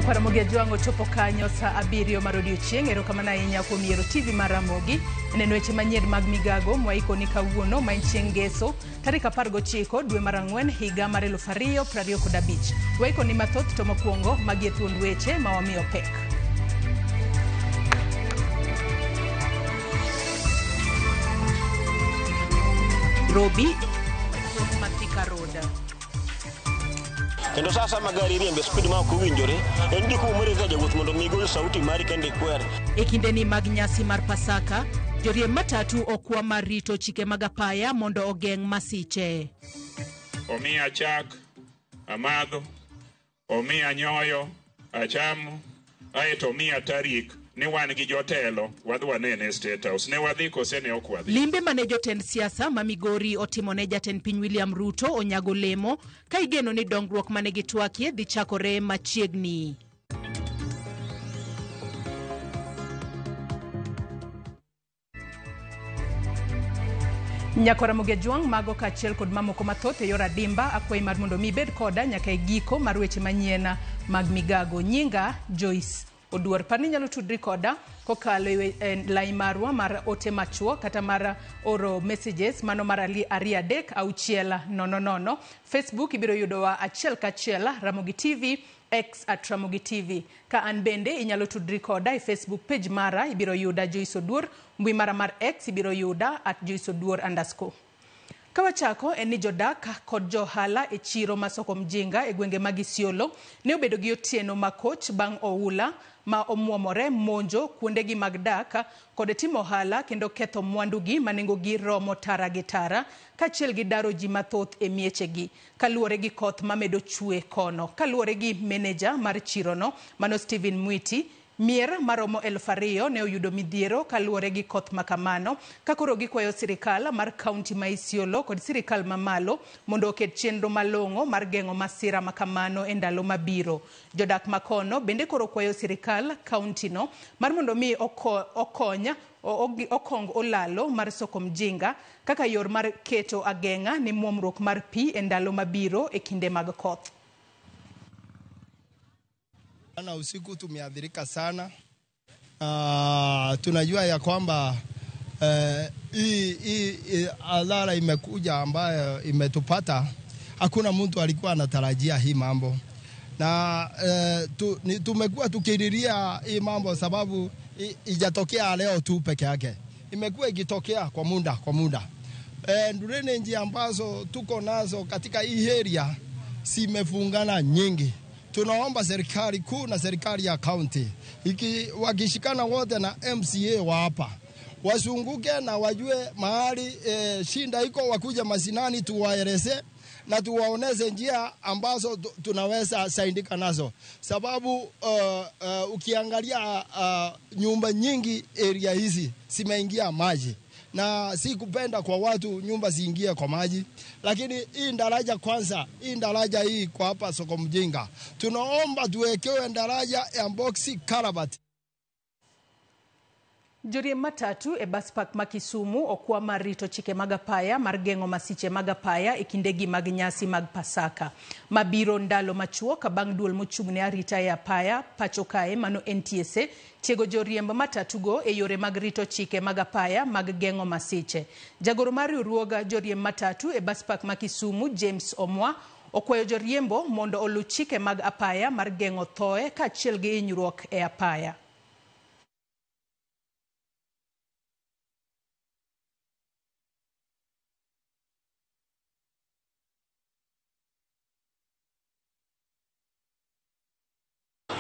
Nyakaramogi Ajwang' chopo kanyo sa 7 mar odiechieng'. Erokamano ahinya kuom yiero TV mar Ramogi. Neno weche manyien mag migago mwaiko ni kawuono ma en chieng' Ngeso tarik 19 dwe mar Ang'wen higa mar 2025. Waiko ni mathoth to mokwongo magi e thuond weche ma wamiyo pek. Robi Mathika Road. Kendo sasa magari riembe speed ma ok owinjore en ndiko umore ka jawuoth mondo migol sauti mari kende kwer. E kinde ni mag nyasi mar Pasaka, joriemb matatu okwa mar rito chike mag apaya mondo ogeng' masiche. Omiya chak, amadho, omiya nyoyo, achamo, aeto omiya tarik ni wan gi jotelo wadwa nene State House. Ne wadhi kose ne ok wadhi. Limbe mane jotend siasa ma Migori otimo ne jatend piny William Ruto onyago lemo ka igeno ni dongruok mane gitwakie dhi chakore machiegni. Nyakaramogi Ajwang' mago kaachiel kod mamoko mathoth e yor adimba akwai mar mondo mi bed koda nyaka e giko mar weche manyien mag migago. Nyinga Joyce Oduor. Pani nyalo tudri koda kokalo e line marwa mar ote machuo kata mar oro messages mano mar 23600. Facebook ibiro yudowa achiel kachiel Ramogi TV X @Ramogi TV. Ka an bende inyalo tudri koda e Facebook page mara ibiro yuda Joyce Oduor, mbui mara mar X ibiro yuda @JoyceOduor_. Kawachako en ni jodak kod johala e chiro masoko Mjinga e gwenge mag Isiolo ne obedo gi otieno makoch bang' oula ma omuomore monjo kuondegi mag dak kod timo ohala kendo ketho mwandugi manengogi romo tara gi tara kaachiel gi daro ji mathoth e miechegi kaluwore gi koth mamedo chue kono. Kaluwore gi meneja mar chirono mano Stephen Mwiti, mier maromo 2,000 ne oyudo midhiero kaluwore gi koth makamano kakoro gikwayo sirikal mar kaunti ma Isiolo kod sirikal mamalo mondo oket chenro malong'o mar geng'o masira makamano e ndalo mabiro. Jodak makono bende koro kwayo sirikal kaunti no mar mondo mi okong olalo mar soko Mjinga kaka yor mar keto ageng'a ni muomruok mar pi e ndalo mabiro e kinde mag koth. Ana usiku tumeathirika sana. Tunajua ya kwamba hii adhara imekuja ambayo imetupata. Hakuna mtu alikuwa anatarajia hii mambo. Na tumekuwa tukiriria hii mambo sababu ijatokea leo tu peke yake. Imekuwa ikitokea kwa muda. Ndurene njia ambazo tuko nazo katika hii area zimefungana nyingi. Tunaomba serikali kuu na serikali ya county wakishikana wote na MCA wa hapa wasunguke na wajue mahali shinda iko, wakuja masinani tuwaeleze na tuwaoneze njia ambazo tunaweza saidika nazo, sababu ukiangalia nyumba nyingi area hizi zimeingia maji na si kupenda kwa watu nyumba ziingie kwa maji, lakini hii daraja kwanza, hii daraja hii kwa hapa soko Mjinga tunaomba tuwekewe daraja ya boxi karabati. Joriemb matatu e bus park ma Kisumu okwa mar rito chike mag apaya mar geng'o masiche mag apaya e kindegi mag nyasi mag Pasaka mabiro ndalo machuok bang' duol mochung'ne arita e apaya pacho kae mano NTSA tiego joriemb matatu go e yore mag rito chike mag apaya mag geng'o masiche. Jagoro mar riwruog joriemb matatu e bus park ma Kisumu James Omwa okwayo joriembo mondo oluw chike mag apaya mar geng'o thoe kaachiel gi hinyruok e apaya.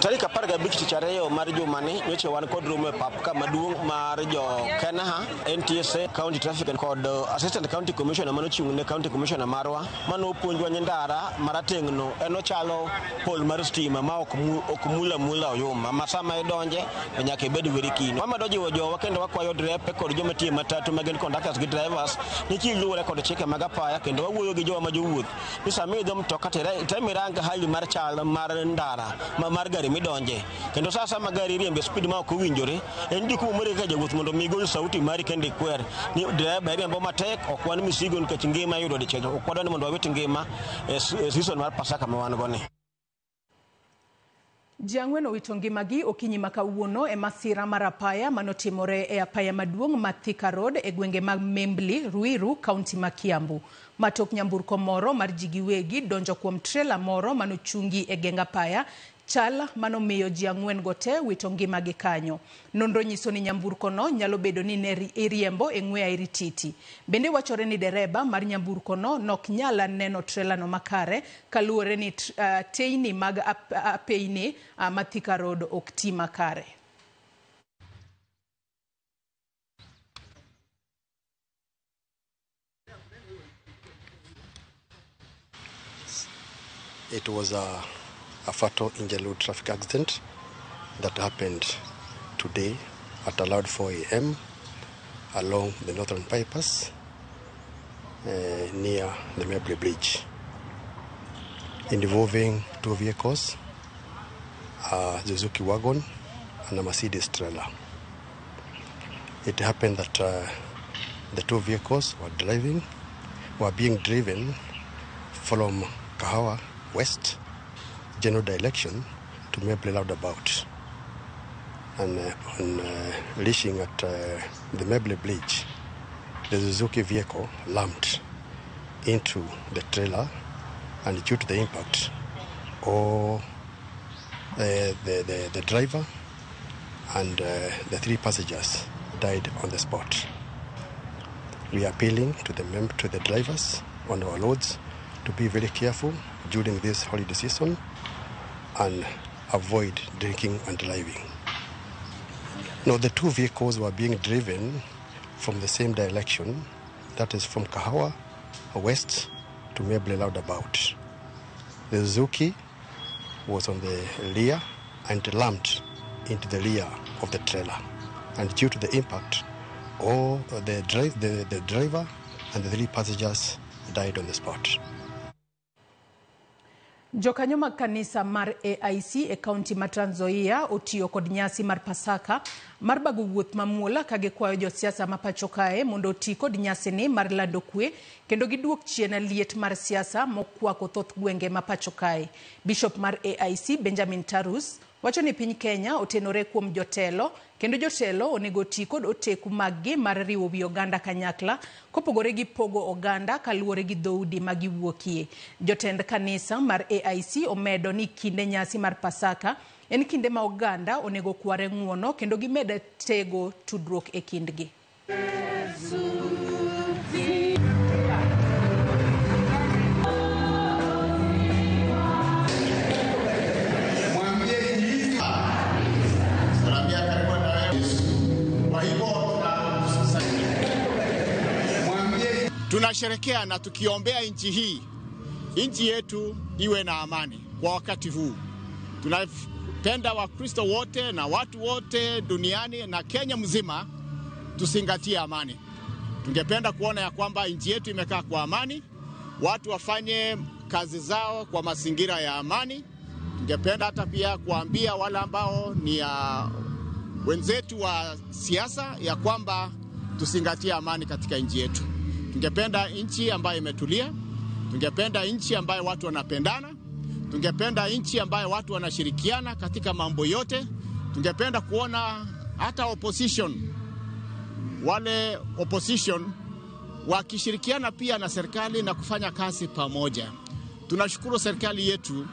Tarik 15 tich ariyo mar jumani nyocha wan kod romo e pap ka maduong' mar jo Kenaha, NTSA, County Traffic kod Assistant County Commissioner mano chung' ne County Commissioner marwa mano puonjwa ni ndara marateng'no eno chalo pol mar stima ma ok mula oyuma ma sama idonje nyaka ibed weri kino. Wamado jiwo jowa kendo wakwayo drepe kod joma tiyo matatu magen conductors gi drivers ni kiluwore kod chike mag apaya kendo wawuoyo gi jowa ma jowuoth ni sama idho mtoka temiranga hali mar chal mar ndara mar gari midonje kendo sasa magari riembe speed ma ok owinjore en ndiko umore ka jawuoth mondo migol sauti mari kende kwer ni driver riembo matek ok wan misigo nikech ngima yudo dichejo ok wadwani mondo wawit ngima e season mar Pasaka ma wan go ni. Jiang'wen owito ngimagi okinyi ma kawuono e masira mar apaya manotimore e apaya maduong' ma Thika Road e gwenge mag Membli, Ruiru, kaunti ma Kiambu. Matok nyamburko moro mar ji giwegi donjo kuom trela moro manochungi e geng apaya, chal manomiyo ji ang'wen gote wito ngimagi kanyo. Nonro nyiso ni nyamburko no nyalo bedo ni ne iriembo e ng'we airititi. Bende wachore ni dereba mar nyamburko no nok nyala neno trela no makare kaluwore ni teini mag apeyni ma Thika Road ok ti makare. It was a fatal injury traffic accident that happened today at around 4 a.m. along the Northern Bypass near the Membli Bridge, involving two vehicles, a Suzuki wagon and a Mercedes trailer. It happened that the two vehicles were being driven from Kahawa West general direction to Membli roundabout, and on reaching at the Membli Bridge, the Suzuki vehicle rammed into the trailer, and due to the impact, all the driver and the three passengers died on the spot. We are appealing to the drivers on our roads to be very careful during this holiday season and avoid drinking and driving. Now, the two vehicles were being driven from the same direction, that is from Kahawa West to Membli roundabout. The Suzuki was on the rear and rammed into the rear of the trailer. And due to the impact, all the driver and the three passengers died on the spot. Jokanyo mag kanisa mar AIC e kaunti ma Trans Nzoia otiyo kod nyasi mar Pasaka mar bago wuoth mamuola ka gikwayo josiasa ma pacho kae mondo oti kod nyasi ni mar lando kwe kendo giduok chien liet mar siasa mokwako thoth gwenge ma pacho kae. Bishop mar AIC Benjamin Tarus wacho ni piny Kenya otenore kuom jotelo kendo jotelo onego oti kod oteku maggi mar riwo wi oganda kanyakla kopogore gi pogo oganda kaluwore gi dhoudi magiwuokie. Jotend kanisa mar AIC omedo ni kinde nyasi mar Pasaka en kinde ma oganda onego kware ng'uono kendo gimeda tego tudruok e kindgi. Tunasherekea na tukiombea nchi hii, nchi yetu iwe na amani kwa wakati huu. Tunapenda Wakristo wote na watu wote duniani na Kenya mzima tusingatie amani. Tungependa kuona ya kwamba nchi yetu imekaa kwa amani, watu wafanye kazi zao kwa mazingira ya amani. Tungependa hata pia kuambia wale ambao ni wenzetu wa siasa ya kwamba tusingatie amani katika nchi yetu. Tungependa nchi ambayo imetulia, tungependa nchi ambayo watu wanapendana, tungependa nchi ambayo watu wanashirikiana katika mambo yote. Tungependa kuona hata wale opposition wakishirikiana pia na serikali na kufanya kazi pamoja. Tunashukuru serikali yetu.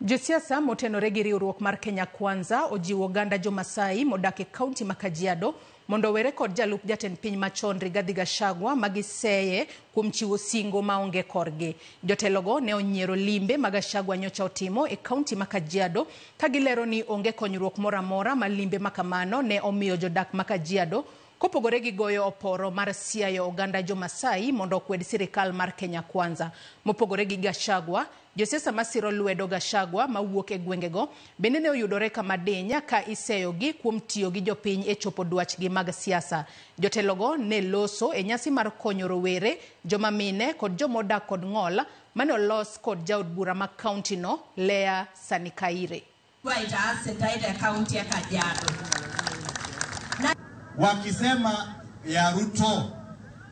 Josiasa motenore gi riwruok mar Kenya Kwanza ojiwo oganda jo-Masai modak e kaunti ma Kajiado mondo were kod jalup jatend piny machon Rigathi Gachagua magiseye kuom chiwo singo maonge korgi. Jotelogo ne onyiero limbe ma Gachagua nyocha otimo e kaunti ma Kajiado ka gilero ni onge konyruok moro amora ma limbe makamano ne omiyo jodak ma Kajiado kopogore gi goyo oporo mar siayo oganda jo-Masai mondo okwed sirikal mar Kenya Kwanza. Mopogore gi Gachagua, josiasa masiro lwedo Gachagua mawuok e gwengego bende ne oyudore kama Denya ka iseyogi kuom tiyo gi jopiny e chopo dwachgi mag siasa. Jotelogo ne loso e nyasi mar konyo rowere, joma mine kod jomodak kod ng'ol mane olos kod jaod bura ma kaunti no Lea Sanikaire. Wakisema ya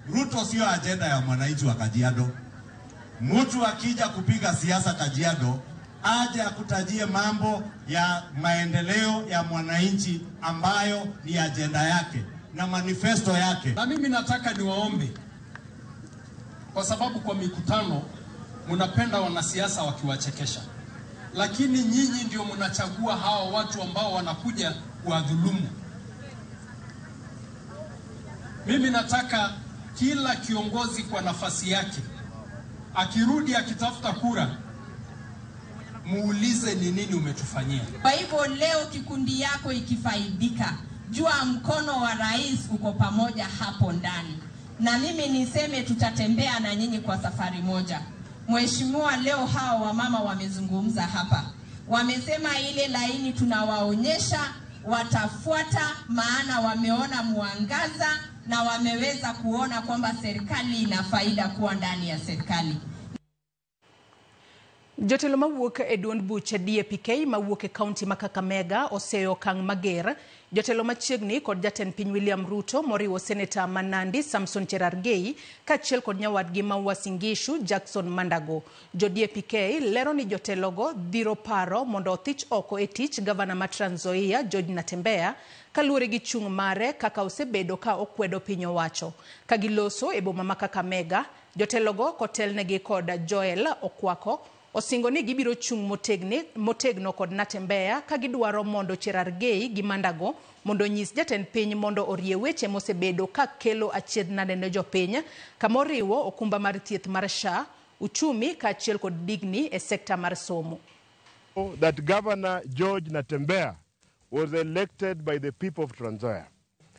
Ruto sio ajenda ya mwananchi wa Kajiado. Mtu akija kupiga siasa Kajiado aje akutajie mambo ya maendeleo ya mwananchi ambayo ni ajenda yake na manifesto yake. Na mimi nataka niwaombe, kwa sababu kwa mikutano mnapenda wanasiasa wakiwachekesha, lakini nyinyi ndio mnachagua hawa watu ambao wanakuja kuwadhulumu. Mimi nataka kila kiongozi kwa nafasi yake akirudi akitafuta kura, muulize ni nini umetufanyia. Kwa hivyo leo kikundi yako ikifaidika, jua mkono wa rais uko pamoja hapo ndani. Na mimi niseme tutatembea na nyinyi kwa safari moja. Mheshimiwa, leo hao wamama wamezungumza hapa. Wamesema ile laini tunawaonyesha watafuata, maana wameona mwangaza na wameweza kuona kwamba serikali ina faida kuwa ndani ya serikali. Jotelo mawuok e duond buche DAP-K mawuok e kaunti ma Kakamega oseyo okang' mager. Jotelo machiegni kod jatend piny William Ruto moriwo seneta Manandi Samson Cherargei kaachiel kod nyawadgi ma Uasin Gishu Jackson Mandago. Jo DAP-K lero ni jotelogo dhiro paro mondo othich oko e tich gavana ma Trans Nzoia George Natembeya kaluwore gi chung' mare kaka osebedo ka okwedo piny owacho. Ka giloso e boma ma Kakamega, jotelogo kotelnegi kod Joel Okwako osingo ni gibiro chung' motegno kod Natembeya ka gidwaro mondo Cherargei gi Mandago mondo nyis jatend piny mondo orie weche mosebedo ka kelo achiedhnade ne jopiny kamoriwo okumba mar thieth mar SHA, uchumi kaachiel kod digni e sekta mar somo. That Governor George Natembeya was elected by the people of Trans Nzoia.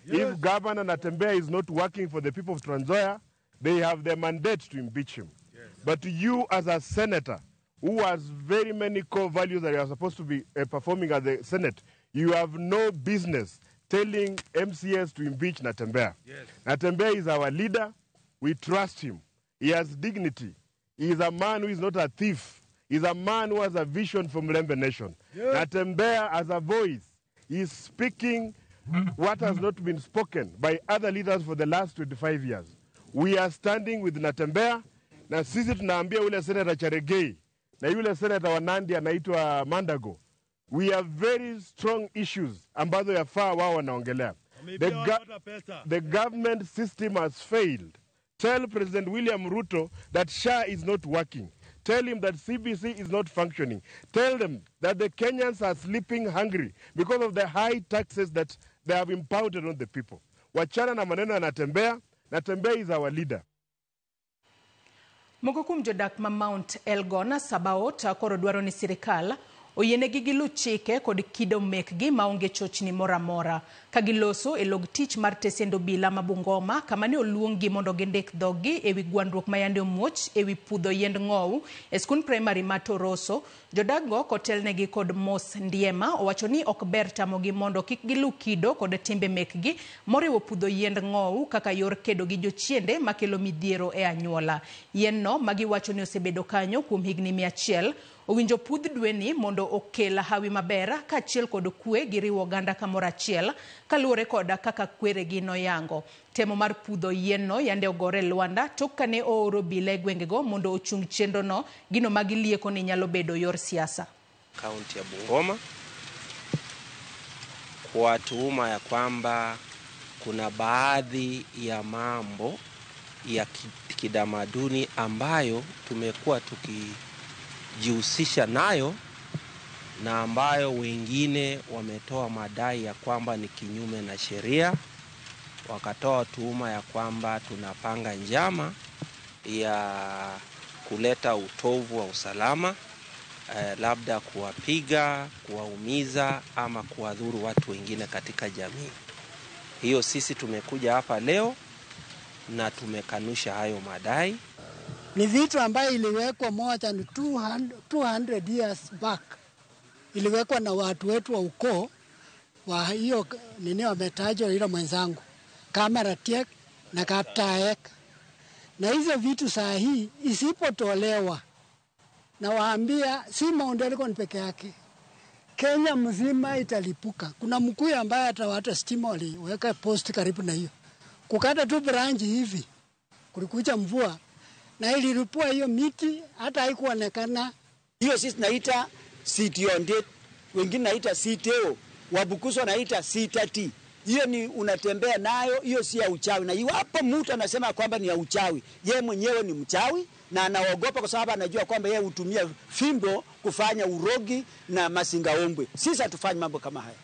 Yes. If Governor Natembeya is not working for the people of Trans Nzoia, they have the mandate to impeach him. Yes. But you as a senator who has very many core values that you are supposed to be performing at the Senate, you have no business telling MCS to impeach Natembeya. Yes. Natembeya is our leader. We trust him. He has dignity. He is a man who is not a thief. He is a man who has a vision for Mlembe Nation. Yes. Natembeya has a voice. He is speaking what has not been spoken by other leaders for the last 25 years. We are standing with Natembeya. Na sisi tunaambia ule Senator Cherargei na yule Senator wa Nandi anaitwa Mandago, we have very strong issues ambazo yafaa wao wanaongelea. The government system has failed. Tell President William Ruto that SHA is not working. Tell him that CBC is not functioning. Tell them that the Kenyans are sleeping hungry because of the high taxes that they have impounded on the people. Wachana na maneno ya Natembeya. Natembeya is our leader. Moko kuom jodak ma Mount Elgon Sabaot koro dwaro ni sirikal oyienegi gilu chike kod kido mekgi maonge chochni moramora ka giloso e log tich mar tesendo bila ma Bungoma kama ne oluongi mondo gindik dhogi ewi gwandruok ma yande omuoch ewi pudho yiend ng'owu e skul primary ma Toroso. Jodaggo kotelnegi kod Mos Ndiema owacho ni ok ber tamogi mondo kik gilu kido kod timbe mekgi moriwo pudho yiend ng'owu kaka yor kedo gi jochiende makelo midhiero e anyuola. Yien no magiwacho ni osebedo kanyo kuom higni 100 owinjo pudh dweni mondo okela hawi maber kaachiel kod kwe gi riwo oganda kamoro achiel kaluwore koda kaka kweregi noyango. Temo mar pudho yien no yande ogore Luanda tok kane ooro obila e gwengego mondo ochung chenro no gino magilieko ni nyalo bedo yor siasa. Kaunti ya Bungoma kwa tuhuma ya kwamba kuna baadhi ya mambo ya kidamaduni ambayo tumekuwa tukijihusisha nayo na ambayo wengine wametoa madai ya kwamba ni kinyume na sheria. Wakatoa tuhuma ya kwamba tunapanga njama ya kuleta utovu wa usalama, labda kuwapiga, kuwaumiza ama kuwadhuru watu wengine katika jamii. Hiyo sisi tumekuja hapa leo na tumekanusha hayo madai. Ni vitu ambayo iliwekwa moja ni 200 years back. Iliwekwa na watu wetu wa ukoo wa hiyo nini wametajwa ile mwenzangu kama Ratiek na Kaptaek. Na hizo vitu saa hii isipotolewa na waambia si Mount Elgon peke yake, Kenya mzima italipuka. Kuna mkuu ambaye hata watu stima waliweka post karibu na hiyo. Kukata tu branch hivi kulikuja mvua na iliripua hiyo miti hata haikuonekana Hiyo sisi naita CTO, wengine naita CTO, Wabukusu naita CTT. Hiyo ni unatembea nayo, hiyo si ya uchawi. Na iwapo mtu anasema kwamba ni ya uchawi, yeye mwenyewe ni mchawi na anaogopa kwa sababu anajua kwamba yeye hutumia fimbo kufanya urogi na masingaombwe. Sisi hatufanyi mambo kama haya.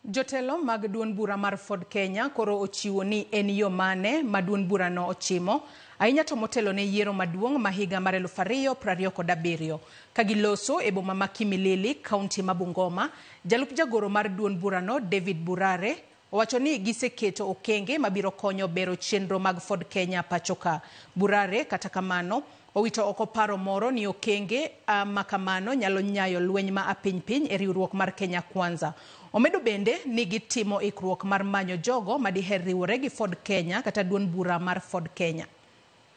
Jotelo mag duond bura mar Ford Kenya koro ochiwo ni en yo mane ma duond bura no ochimo ahinya to motelo ne yiero maduong' ma higa mar 2027 ka giloso e boma ma Kimilili, kaunti ma Bungoma. Jalup jagoro mar duond bura no David Burare owacho ni giseketo okenge mabiro konyo bero chenro mag Ford Kenya pachoka. Burare kata kamano owito oko paro moro ni okenge makamano nyalo nyayo lweny ma apiny e riwruok mar Kenya Kwanza. Omedo bende ni gitimo ikruok mar manyo jogo madiher riwore gi Ford Kenya kata duond bura mar Ford Kenya.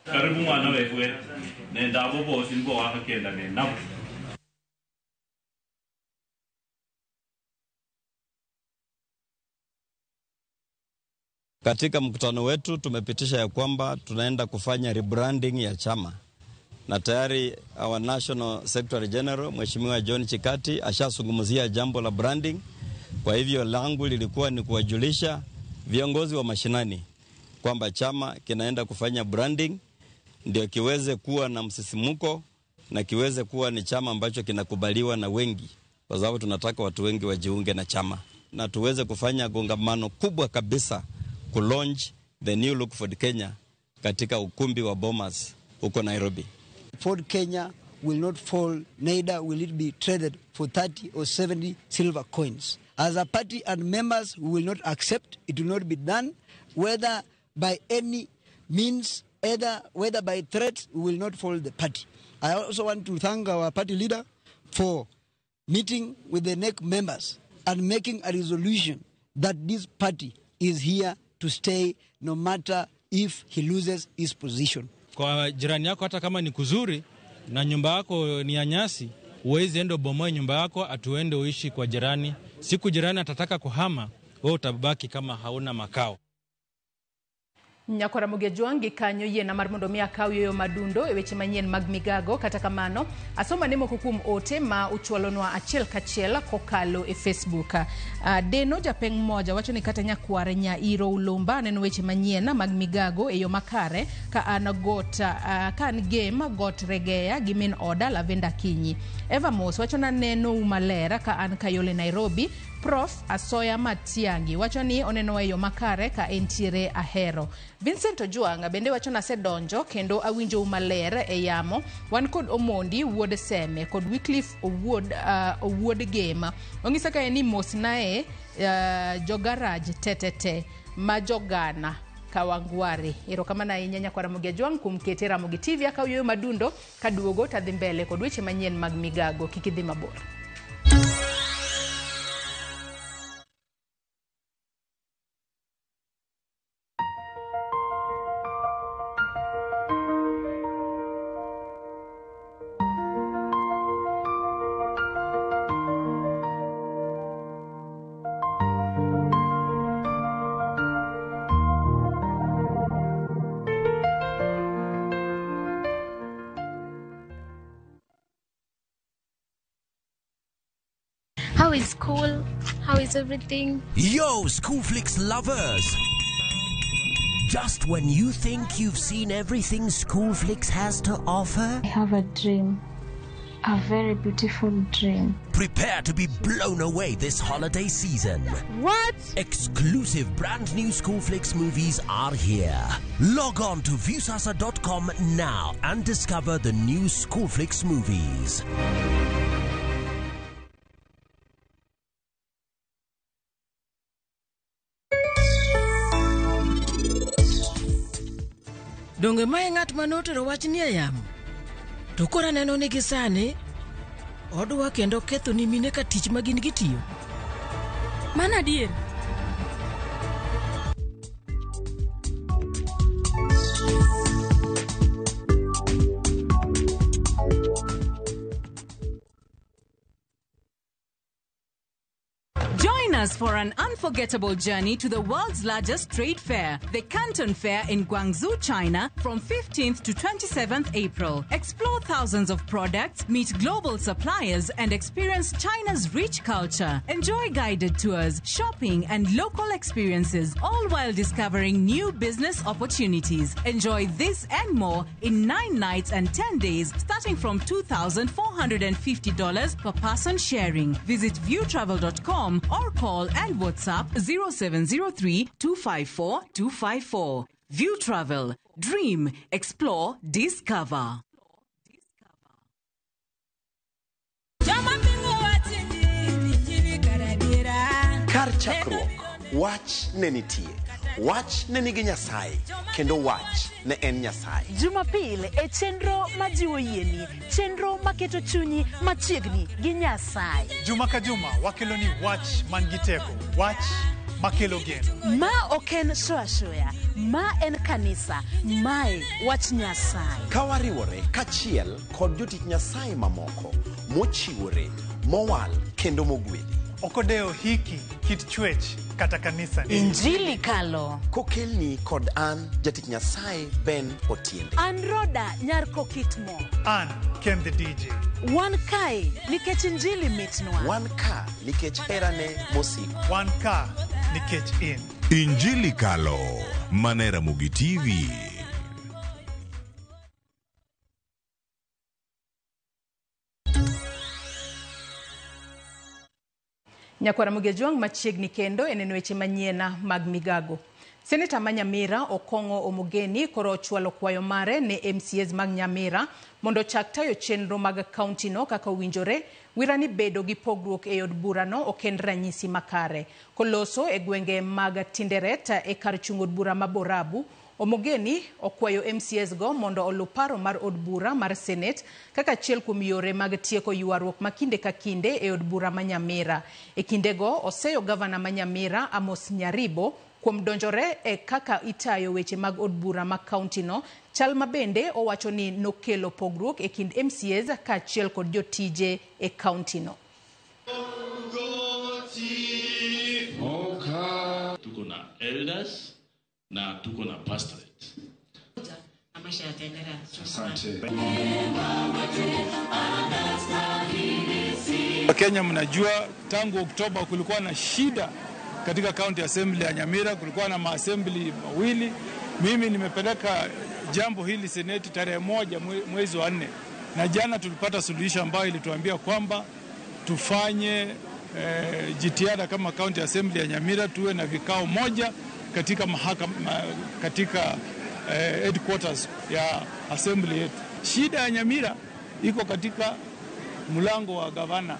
Karibu mwana wewe nenda bobo sinbo wakakenda nenda. Katika mkutano wetu tumepitisha ya kwamba tunaenda kufanya rebranding ya chama. Na tayari our National Secretary General Mheshimiwa John Chikati ashazungumzia jambo la branding. Kwa hivyo langu lilikuwa ni kuwajulisha viongozi wa mashinani kwamba chama kinaenda kufanya branding ndio kiweze kuwa na msisimuko na kiweze kuwa ni chama ambacho kinakubaliwa na wengi, kwa sababu tunataka watu wengi wajiunge na chama na tuweze kufanya kongamano kubwa kabisa ku launch the new look Ford Kenya katika ukumbi wa Bomas huko Nairobi. Ford Kenya will not fall, neither will it be traded for 30 or 70 silver coins. As a party and members, we will not accept. It will not be done, whether by any means, whether by threats, we will not follow the party. I also want to thank our party leader for meeting with the NEC members and making a resolution that this party is here to stay no matter if he loses his position. Kwa jirani yako hata kama ni kuzuri na nyumba yako ni ya nyasi, uwezi endo bomoe nyumba yako atuende uishi kwa jirani. Siku jirani atataka kuhama, wewe utabaki kama hauna makao. Nyakora Mugejuangi kanyo yena mar mondo mi akaw yo madundo e weche manyien mag migago kata kamano asoma nemo kukum ote ma uchwalonwa achiel kachiel kokalo e Facebook. Deno japeng moja wacho ni kata nyakware nya iro ulumba neno weche manyien mag migago e yo makare ka an gota ka an game got regeya gi min oda Lavenda Kinyi. Eva Mos wacho na neno umalera ka an kayole Nairobi. Prof Asoya Matiangi wacho ni oneno e yo makare ka entiere ahero. Vincent Ojuanga bende wacho na sedonjo kendo awinjo umalere e yamo wan kod Omondi wuod Seme kod Wycliffe wuod Game. Ongisa ka eni mos nae jogaraj tetete majogana Kawangware. Erokamana inyanya kwa Ramogi Ajuang kumkete Ramogi TV akaw yo madundo kaduogo tadhi mbele kod weche manyien mag migago kikidhi mabor. How is school? How is everything? Yo, Schoolflix lovers! Just when you think you've seen everything Schoolflix has to offer, I have a dream. A very beautiful dream. Prepare to be blown away this holiday season. What? Exclusive brand new Schoolflix movies are here. Log on to viewsasa.com now and discover the new Schoolflix movies. Donge mae ng'at manotero wach ni ayamo. To kora neno ni gisani odwa kendo ketho ni mine ka tich magin gitiyo. Mana adier. Join us for an unforgettable journey to the world's largest trade fair, the Canton Fair in Guangzhou, China, from 15th to 27th April. Explore thousands of products, meet global suppliers, and experience China's rich culture. Enjoy guided tours, shopping, and local experiences, all while discovering new business opportunities. Enjoy this and more in 9 nights and 10 days, starting from $2,450 per person sharing. Visit viewtravel.com or call and WhatsApp 0703-254-254. View Travel. Dream, explore, discover. Kar chakruok, wach ne nitie. Wach ne nigi Nyasaye, kendo wach ne en Nyasaye. Jumapil e chenro majiwo yieni, chenro maketo chunyi machiegni gi Nyasaye. Juma ka juma wakeloni wach man gi teko, wach makelo geno. Ma oken shoya, ma en kanisa, mae wach Nyasaye. Kawariwore kachiel kod jotich Nyasaye mamoko, mochiwore, mowal kendo mogwedhi. Okodeo hiki kit chwech kata kanisa ni. Injili kalo. Kokelni kod an jatich Nyasaye Ben Otiende. An Roda Nyarko Kitmo. An Ken the DJ. Wan kai nikech injili mitnwa. Wan ka nikech herane mosiko. Wan ka nikech in. Injili kalo, manera Mugi TV. Nyakwara Mugejuang machiegni kendo en weche manyiena mag migago. Seneta ma Nyamira Okongo Omogeni koro chwalo kwayo mare ne MCAs mag Nyamira mondo chak tayo chenro mag kaunti no kaka winjore wirani bedo gi pogruok e od burano oken ranyisi makare. Koloso e gwenge mag Tinderet e kar chung od bura maborabu, Omogeni okwayo MCAs go mondo oluparo mar od bura mar Senate kaka achiel kuom yore mag tieko ywaruok makinde ka kinde e od bura ma Nyamira. E kindego oseyo gavana ma Nyamira Amos Nyaribo kuom donjore e kaka itayo weche mag od bura ma kaunti no, chal ma bende owacho ni nokelo pogruok e kind MCAs ka achiel kod jotije e kaunti no. Tuko na elders na tuko na pastorate. Asante. Kenya mnajua tangu Oktoba kulikuwa na shida katika county assembly ya Nyamira, kulikuwa na maassembly mawili. Mimi nimepeleka jambo hili seneti tarehe 1 mwezi wa 4. Na jana tulipata suluhisho ambayo ilituambia kwamba tufanye jitihada kama county assembly ya Nyamira tuwe na vikao moja katika mahakama katika headquarters ya assembly yetu. Shida ya Nyamira iko katika mlango wa gavana.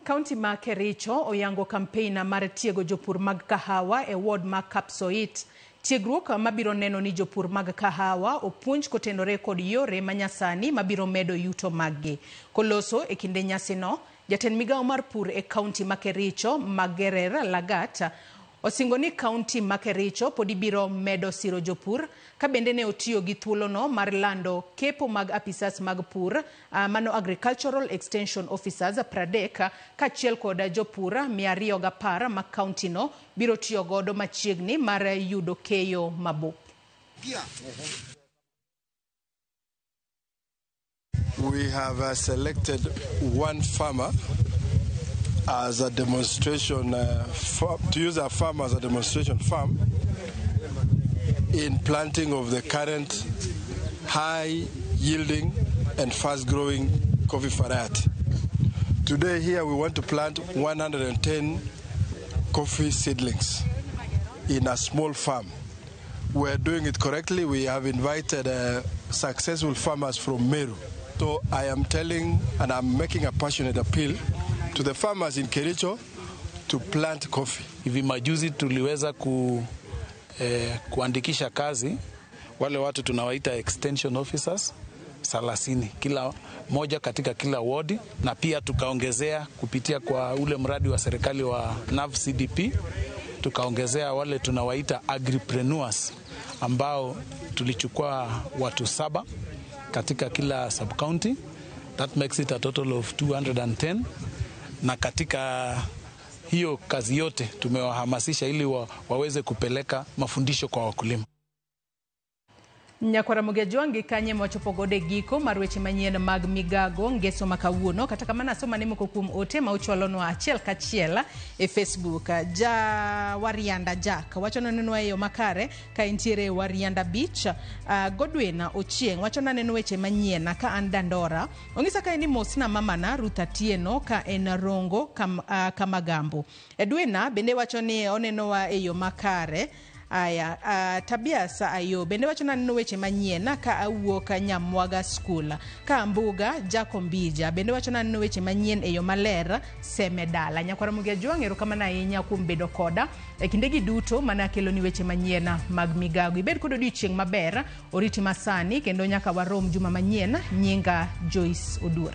Kaunti ma Kericho oyango kampeni mar tiego jopur mag kahawa e ward ma Kapsoit. Tiegruok mabiro neno ni jopur mag kahawa opuonj kotenore kod yore manyasani mabiro medo yuto maggi. Koloso e kinde nyasino, jatend migawo mar pur e kaunti ma Kericho Magerer Lagat osingoni kaunti ma Kericho podi biro medo siro jopur ka bende ne otiyo gi thuolono mar lando kepo mag apisas mag pur mano agricultural extension officers 30 ka achiel kod jopur 210 ma kaunti no biro tiyo godo machiegni mar yudo keyo mabup. We have selected one farmer as a demonstration, to use a farm as a demonstration farm in planting of the current high yielding and fast growing coffee variety. Today here we want to plant 110 coffee seedlings in a small farm. We're doing it correctly. We have invited successful farmers from Meru. So I am telling and I'm making a passionate appeal to the farmers in Kericho to plant coffee. Hivi majuzi tuliweza kuandikisha kazi wale watu tunawaita extension officers 30 kila moja katika kila ward, na pia tukaongezea kupitia kwa ule mradi wa serikali wa NAV CDP tukaongezea wale tunawaita agripreneurs ambao tulichukua watu 7 katika kila sub county, That makes it a total of 210. Na katika hiyo kazi yote tumewahamasisha ili waweze kupeleka mafundisho kwa wakulima. Nyakwara Mugejuangi kanye mwachopogode giko marweche manyien mag migago ngeso makawuono kata kamana soma nimo kukum ote mauchwalono achiel kachiela e Facebook. Ja Warianda Jack wachono neno eyo makare ka intiere Warianda Beach. Godwin Ochieng wachono neno weche manyien ka andandora ongisa ka eni mosna mamana Ruth Atieno ka en Rongo Kamagambo. Edwina bende wachoni oneno wa eyo makare. Aya, Tabiasa ayo bende wachona neno weche manyien ka awuoka Nyamwaga School. Ka Mbuga Jakombija bende wachona neno weche manyien eyo maler Semedala. Nyakwara Mugejuangi erokamano ahinya kuom bedo koda e kindegi duto mana kelo ni weche manyien mag migago. Ibed kod odiochieng' maber oriti masani kendo nyaka warom juma manyien. Nyinga Joyce Oduor.